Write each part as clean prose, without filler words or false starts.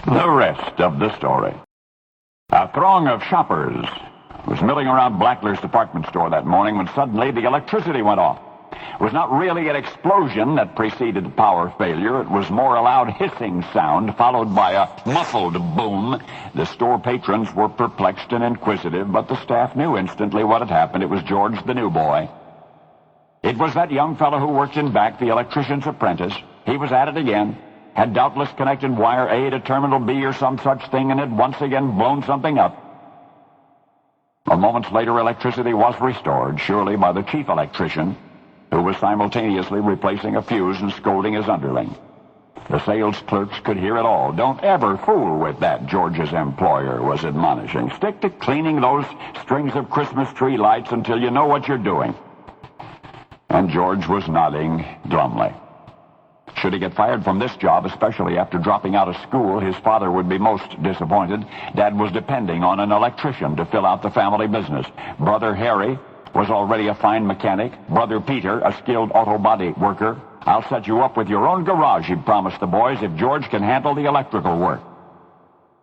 The rest of the story. A throng of shoppers was milling around Blackler's department store that morning when suddenly the electricity went off. It was not really an explosion that preceded the power failure. It was more a loud hissing sound followed by a muffled boom. The store patrons were perplexed and inquisitive, but the staff knew instantly what had happened. It was George, the new boy. It was that young fellow who worked in back, the electrician's apprentice. He was at it again, had doubtless connected wire A to terminal B or some such thing, and had once again blown something up. A moment later, electricity was restored, surely by the chief electrician, who was simultaneously replacing a fuse and scolding his underling. The sales clerks could hear it all. Don't ever fool with that, George's employer was admonishing. Stick to cleaning those strings of Christmas tree lights until you know what you're doing. And George was nodding glumly. Should he get fired from this job, especially after dropping out of school, his father would be most disappointed. Dad was depending on an electrician to fill out the family business. Brother Harry was already a fine mechanic. Brother Peter, a skilled auto body worker. I'll set you up with your own garage, he promised the boys, if George can handle the electrical work.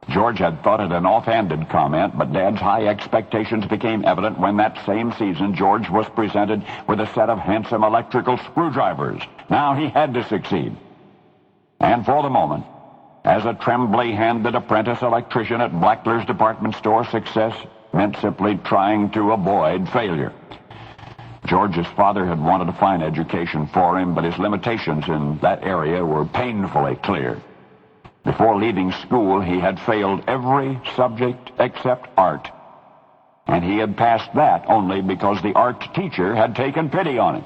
George had thought it an offhanded comment, but Dad's high expectations became evident when that same season George was presented with a set of handsome electrical screwdrivers. Now he had to succeed. And for the moment, as a trembly-handed apprentice electrician at Blackler's department store, success meant simply trying to avoid failure. George's father had wanted a fine education for him, but his limitations in that area were painfully clear. Before leaving school, he had failed every subject except art. And he had passed that only because the art teacher had taken pity on him.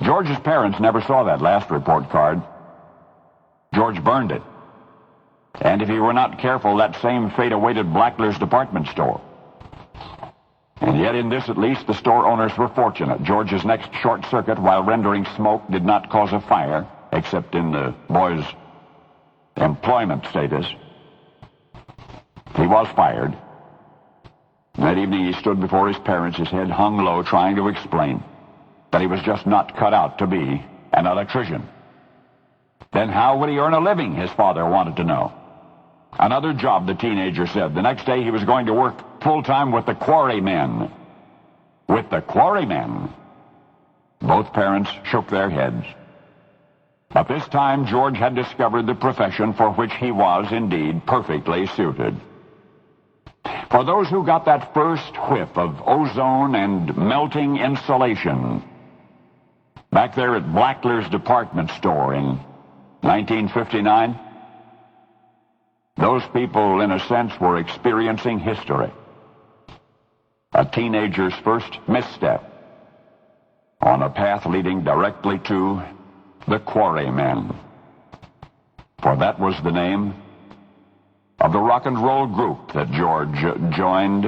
George's parents never saw that last report card. George burned it. And if he were not careful, that same fate awaited Blackler's department store. And yet in this at least, the store owners were fortunate. George's next short circuit, while rendering smoke, did not cause a fire, except in the boy's employment status. He was fired. That evening he stood before his parents, his head hung low, trying to explain that he was just not cut out to be an electrician. Then how would he earn a living, his father wanted to know. Another job, the teenager said. The next day he was going to work full-time with the quarrymen. With the quarrymen? Both parents shook their heads. But this time George had discovered the profession for which he was indeed perfectly suited. For those who got that first whiff of ozone and melting insulation back there at Blackler's department store in 1959, those people, in a sense, were experiencing history. A teenager's first misstep on a path leading directly to the Quarrymen. For that was the name of the rock and roll group that George joined.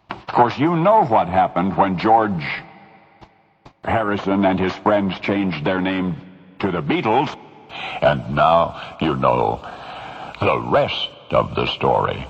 Of course, you know what happened when George Harrison and his friends changed their name to the Beatles. And now you know the rest of the story.